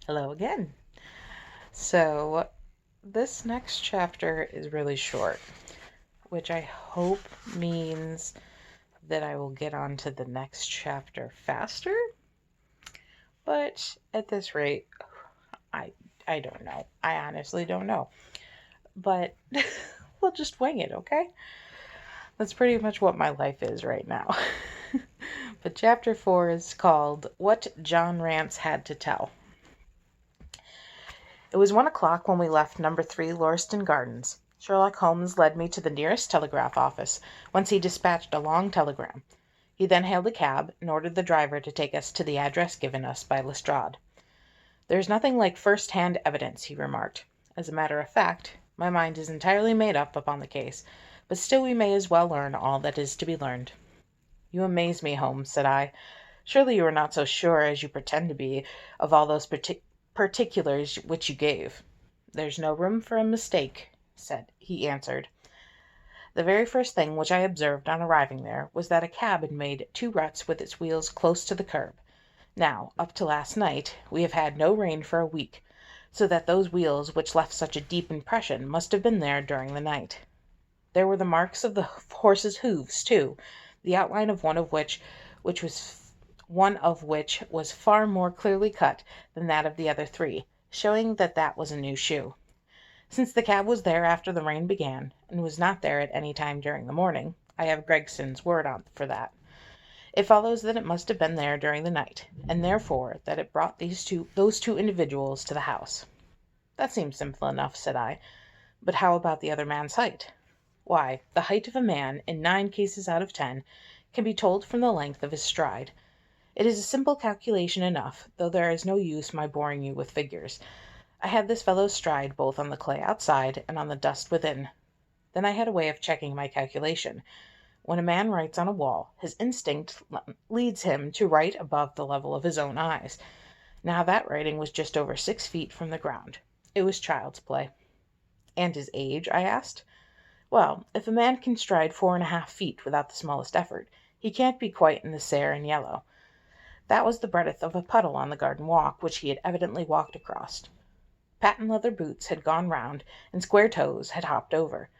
Hello again. So, this next chapter is really short, which I hope means that I will get on to the next chapter faster. But at this rate, I I don't know. I honestly don't know. But we'll just wing it, okay? That's pretty much what my life is right now. But chapter 4 is called What John Rance Had to Tell. It was 1 o'clock when we left number 3 Lauriston Gardens. Sherlock Holmes led me to the nearest telegraph office, whence he dispatched a long telegram. He then hailed a cab, and ordered the driver to take us to the address given us by Lestrade. "There is nothing like first-hand evidence," he remarked. "As a matter of fact, my mind is entirely made up upon the case, but still we may as well learn all that is to be learned." "You amaze me, Holmes," said I. "Surely you are not so sure as you pretend to be of all those particulars which you gave." "There's no room for a mistake," he answered. "The very first thing which I observed on arriving there was that a cab had made 2 ruts with its wheels close to the curb. Now, up to last night, we have had no rain for a week, so that those wheels which left such a deep impression must have been there during the night. There were the marks of the horse's hoofs, too, the outline of one of which was far more clearly cut than that of the other 3, showing that that was a new shoe. Since the cab was there after the rain began, and was not there at any time during the morning, I have Gregson's word for that. It follows that it must have been there during the night, and therefore that it brought those two individuals to the house." "That seems simple enough," said I. "But how about the other man's height?" "Why, the height of a man, in 9 cases out of 10, can be told from the length of his stride. It is a simple calculation enough, though there is no use my boring you with figures. I had this fellow's stride both on the clay outside and on the dust within. Then I had a way of checking my calculation. When a man writes on a wall, his instinct leads him to write above the level of his own eyes. Now that writing was just over 6 feet from the ground. It was child's play." "And his age?" I asked. "Well, if a man can stride 4½ feet without the smallest effort, he can't be quite in the sere and yellow. That was the breadth of a puddle on the garden walk, which he had evidently walked across. Patent leather boots had gone round, and square toes had hopped over.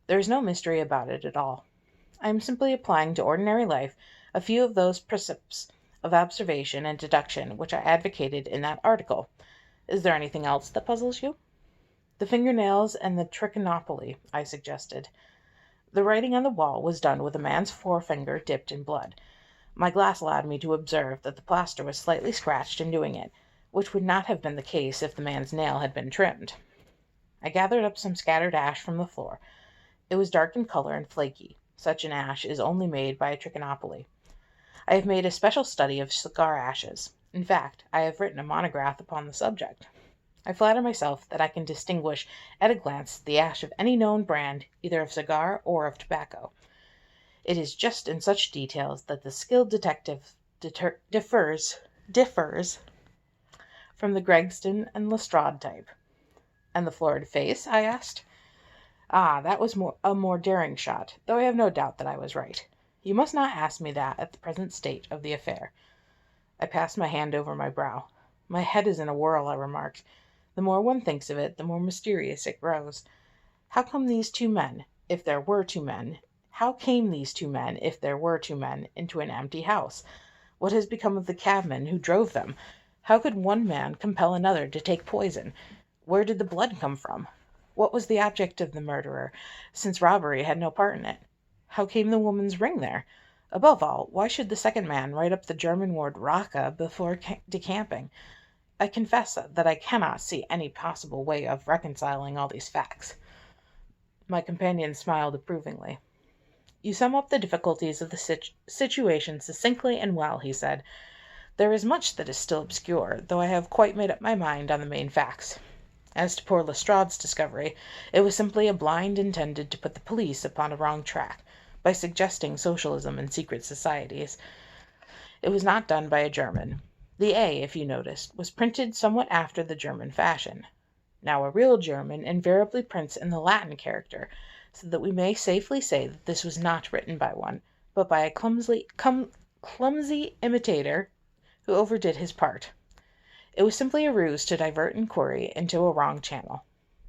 There is no mystery about it at all. I am simply applying to ordinary life a few of those precepts of observation and deduction which I advocated in that article. Is there anything else that puzzles you?" "The fingernails and the trichinopoly," I suggested. "The writing on the wall was done with a man's forefinger dipped in blood. My glass allowed me to observe that the plaster was slightly scratched in doing it, which would not have been the case if the man's nail had been trimmed. I gathered up some scattered ash from the floor. It was dark in color and flaky. Such an ash is only made by a trichinopoly. I have made a special study of cigar ashes. In fact, I have written a monograph upon the subject. I flatter myself that I can distinguish at a glance the ash of any known brand, either of cigar or of tobacco. It is just in such details that the skilled detective differs from the Gregson and Lestrade type." "And the florid face?" I asked. "Ah, that was a more daring shot, though I have no doubt that I was right. You must not ask me that at the present state of the affair." I passed my hand over my brow. "My head is in a whirl," I remarked. "The more one thinks of it, the more mysterious it grows. How came these 2 men, if there were 2 men, into an empty house? What has become of the cabman who drove them? How could one man compel another to take poison? Where did the blood come from? What was the object of the murderer, since robbery had no part in it? How came the woman's ring there? Above all, why should the second man write up the German word 'Racke' before decamping? I confess that I cannot see any possible way of reconciling all these facts." My companion smiled approvingly. "You sum up the difficulties of the situation succinctly and well," he said. "There is much that is still obscure, though I have quite made up my mind on the main facts. As to poor Lestrade's discovery, it was simply a blind intended to put the police upon a wrong track, by suggesting socialism and secret societies. It was not done by a German. The A, if you noticed, was printed somewhat after the German fashion. Now a real German invariably prints in the Latin character, so that we may safely say that this was not written by one, but by a clumsy imitator who overdid his part. It was simply a ruse to divert inquiry into a wrong channel.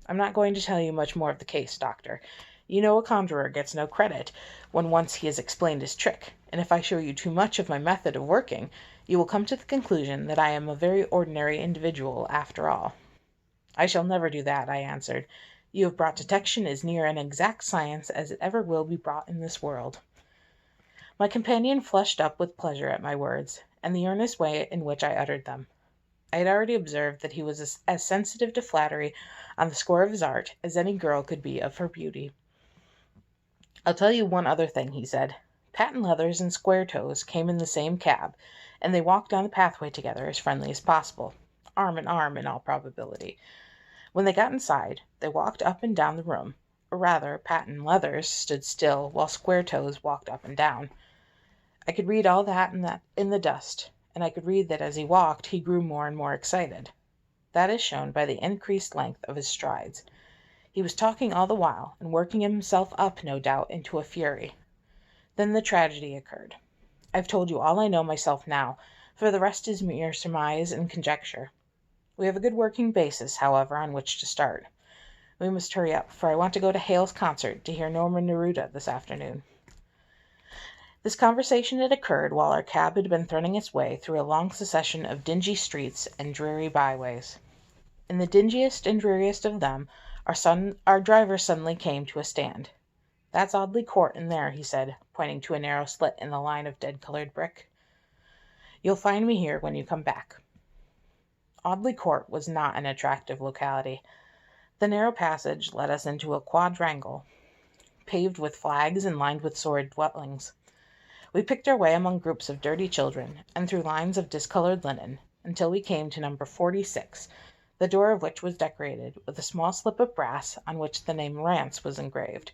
I'm not going to tell you much more of the case, Doctor. You know a conjurer gets no credit when once he has explained his trick, and if I show you too much of my method of working, you will come to the conclusion that I am a very ordinary individual after all. I shall never do that, I answered. You have brought detection as near an exact science as it ever will be brought in this world. My companion flushed up with pleasure at my words, and the earnest way in which I uttered them. I had already observed that he was as sensitive to flattery on the score of his art as any girl could be of her beauty. "I'll tell you one other thing," he said. "Patent Leathers and Square Toes came in the same cab, and they walked down the pathway together as friendly as possible, arm in arm in all probability. When they got inside, they walked up and down the room, or rather, Patent Leathers stood still while Square Toes walked up and down. I could read all that in the dust, and I could read that as he walked he grew more and more excited. That is shown by the increased length of his strides. He was talking all the while, and working himself up, no doubt, into a fury. Then the tragedy occurred. I've told you all I know myself now, for the rest is mere surmise and conjecture. We have a good working basis, however, on which to start. We must hurry up, for I want to go to Hale's concert to hear Norman Neruda this afternoon." This conversation had occurred while our cab had been threading its way through a long succession of dingy streets and dreary byways. In the dingiest and dreariest of them, our driver suddenly came to a stand. "That's Audley Court in there," he said, pointing to a narrow slit in the line of dead-colored brick. "You'll find me here when you come back." Audley Court was not an attractive locality. The narrow passage led us into a quadrangle, paved with flags and lined with sordid dwellings. We picked our way among groups of dirty children, and through lines of discolored linen, until we came to number 46, the door of which was decorated with a small slip of brass on which the name Rance was engraved.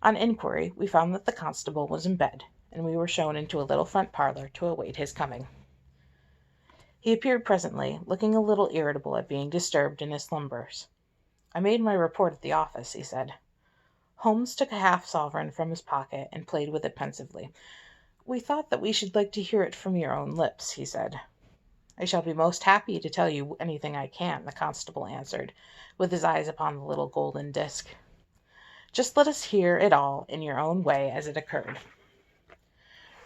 On inquiry, we found that the constable was in bed, and we were shown into a little front parlour to await his coming. He appeared presently, looking a little irritable at being disturbed in his slumbers. "I made my report at the office," he said. Holmes took a half-sovereign from his pocket and played with it pensively. "We thought that we should like to hear it from your own lips," he said. "I shall be most happy to tell you anything I can," the constable answered, with his eyes upon the little golden disc. "Just let us hear it all in your own way as it occurred."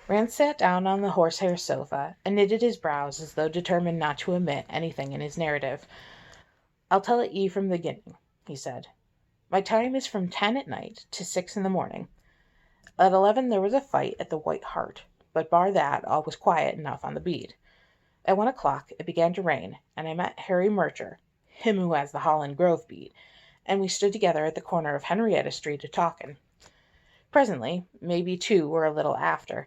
Rance sat down on the horsehair sofa and knitted his brows as though determined not to omit anything in his narrative. "I'll tell it ye from the beginning," he said. "My time is from 10 at night to 6 in the morning. At 11 there was a fight at the White Hart, but bar that all was quiet enough on the beat. At 1 o'clock it began to rain, and I met Harry Murcher, him who has the Holland Grove beat, and we stood together at the corner of Henrietta Street a-talkin'. Presently, maybe 2 or a little after,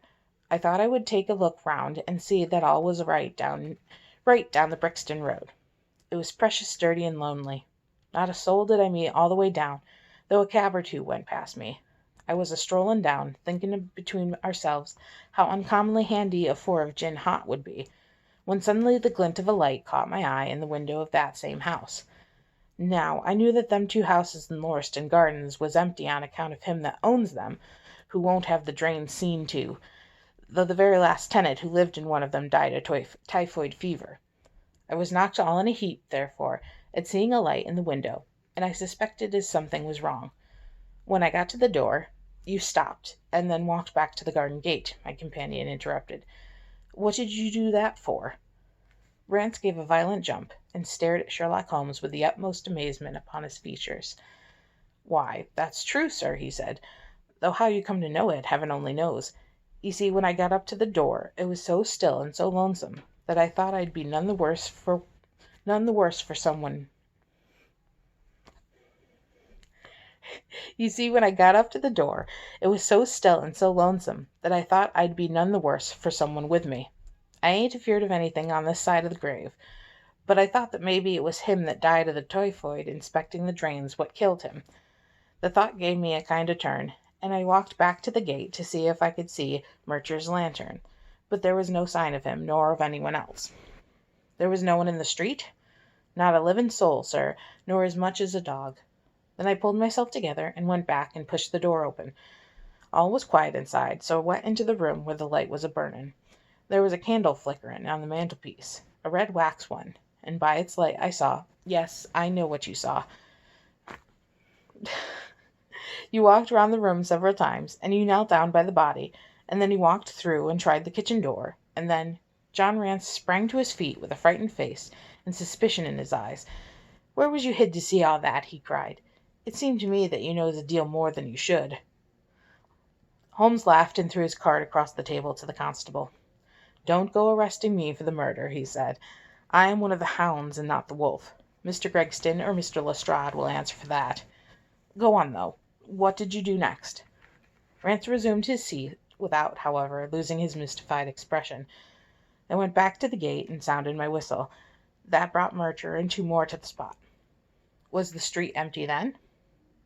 I thought I would take a look round and see that all was right down the Brixton Road. It was precious dirty and lonely. Not a soul did I meet all the way down, though a cab or 2 went past me. I was a-strollin' down, thinking between ourselves how uncommonly handy a 4 of gin hot would be, when suddenly the glint of a light caught my eye in the window of that same house. Now, I knew that them 2 houses in Lauriston Gardens was empty on account of him that owns them, who won't have the drains seen to, though the very last tenant who lived in one of them died of typhoid fever. I was knocked all in a heap, therefore, at seeing a light in the window, and I suspected as something was wrong. When I got to the door—" "You stopped, and then walked back to the garden gate," my companion interrupted. "What did you do that for?" Rance gave a violent jump, and stared at Sherlock Holmes with the utmost amazement upon his features. "Why, that's true, sir," he said, "though how you come to know it, heaven only knows. You see, when I got up to the door, it was so still and so lonesome that I thought I'd be none the worse for someone. You see, when I got up to the door, it was so still and so lonesome that I thought I'd be none the worse for someone with me. I ain't afeard of anything on this side of the grave, but I thought that maybe it was him that died of the typhoid inspecting the drains what killed him. The thought gave me a kind of turn, and I walked back to the gate to see if I could see Murcher's lantern, but there was no sign of him, nor of anyone else." "There was no one in the street?" "Not a living soul, sir, nor as much as a dog. Then I pulled myself together and went back and pushed the door open. All was quiet inside, so I went into the room where the light was a-burnin'. There was a candle flickerin' on the mantelpiece, a red wax one, and by its light I saw. Yes, I know what you saw. You walked around the room several times, and you knelt down by the body, and then you walked through and tried the kitchen door, and then John Rance sprang to his feet with a frightened face and suspicion in his eyes. "Where was you hid to see all that?" he cried. "It seemed to me that you knows a deal more than you should." Holmes laughed and threw his card across the table to the constable. "Don't go arresting me for the murder," he said. "I am one of the hounds and not the wolf. Mr. Gregston or Mr. Lestrade will answer for that. Go on, though. What did you do next?" Rance resumed his seat, without, however, losing his mystified expression. "I went back to the gate and sounded my whistle. That brought Murcher and 2 more to the spot." "Was the street empty then?"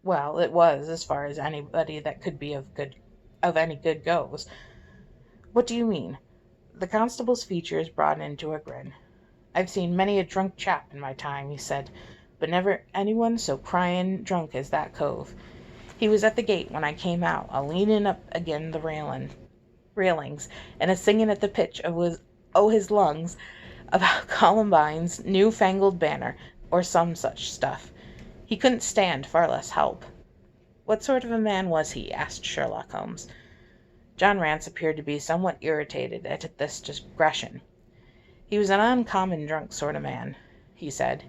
"Well, it was, as far as anybody that could be of any good goes." "What do you mean?" The constable's features broadened into a grin. "I've seen many a drunk chap in my time," he said, "but never anyone so cryin' drunk as that cove. He was at the gate when I came out, a-leanin' up agin the railings, and a-singin' at the pitch o' his lungs about Columbine's new-fangled banner, or some such stuff. He couldn't stand, far less help." "What sort of a man was he?" asked Sherlock Holmes. John Rance appeared to be somewhat irritated at this digression. "He was an uncommon drunk sort of man," he said.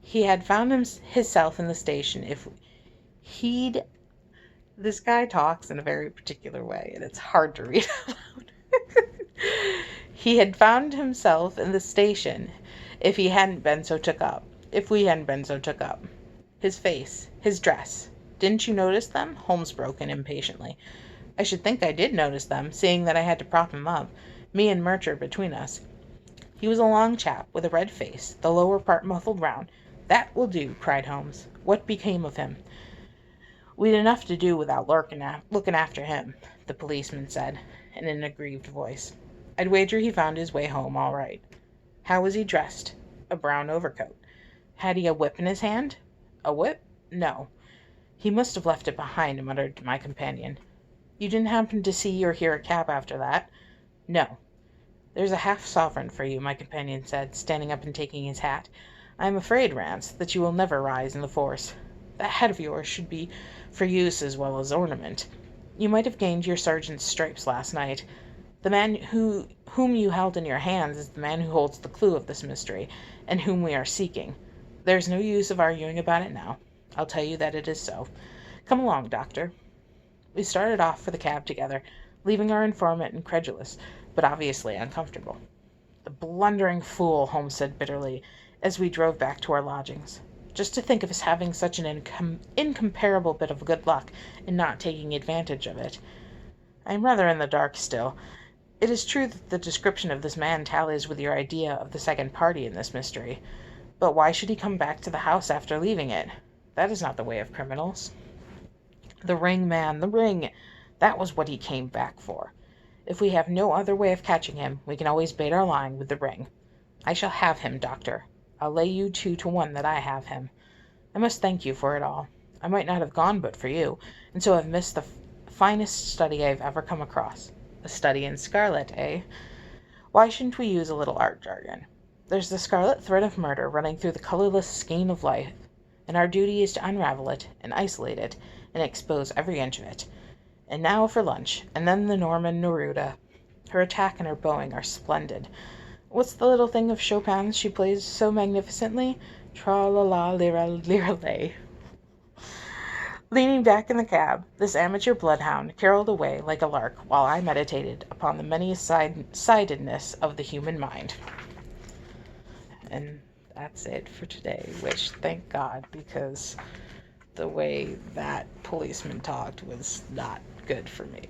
"He had found hisself in the station if he'd—" This guy talks in a very particular way, and it's hard to read out loud. "He had found himself in the station if we hadn't been so took up. His face, his dress. Didn't you notice them?" Holmes broke in impatiently. "I should think I did notice them, seeing that I had to prop him up, me and Murcher between us. He was a long chap, with a red face, the lower part muffled round." "That will do," cried Holmes. "What became of him?" "We'd enough to do without looking after him," the policeman said, in an aggrieved voice. "I'd wager he found his way home all right." "How was he dressed?" "A brown overcoat." "Had he a whip in his hand?" "A whip? No." "He must have left it behind," muttered my companion. "You didn't happen to see or hear a cab after that?" "No." "There's a half-sovereign for you," my companion said, standing up and taking his hat. "I am afraid, Rance, that you will never rise in the force. That hat of yours should be for use as well as ornament. You might have gained your sergeant's stripes last night. The man whom you held in your hands is the man who holds the clue of this mystery, and whom we are seeking. There's no use of arguing about it now. I'll tell you that it is so. Come along, Doctor." We started off for the cab together, leaving our informant incredulous, but obviously uncomfortable. "The blundering fool," Holmes said bitterly, as we drove back to our lodgings. "Just to think of his having such an incomparable bit of good luck, and not taking advantage of it. I am rather in the dark still. It is true that the description of this man tallies with your idea of the second party in this mystery. But why should he come back to the house after leaving it? That is not the way of criminals. The ring, man, the ring! That was what he came back for. If we have no other way of catching him, we can always bait our line with the ring. I shall have him, Doctor. I'll lay you 2 to 1 that I have him. I must thank you for it all. I might not have gone but for you, and so have missed the finest study I have ever come across. A study in scarlet, eh? Why shouldn't we use a little art jargon? There's the scarlet thread of murder running through the colourless skein of life, and our duty is to unravel it, and isolate it, and expose every inch of it. And now for lunch, and then the Norman Neruda. Her attack and her bowing are splendid. What's the little thing of Chopin's she plays so magnificently? Tra-la-la-lira-lira-lay. Leaning back in the cab, this amateur bloodhound caroled away like a lark while I meditated upon the many-sidedness of the human mind. And that's it for today, which, thank God, because the way that policeman talked was not good for me.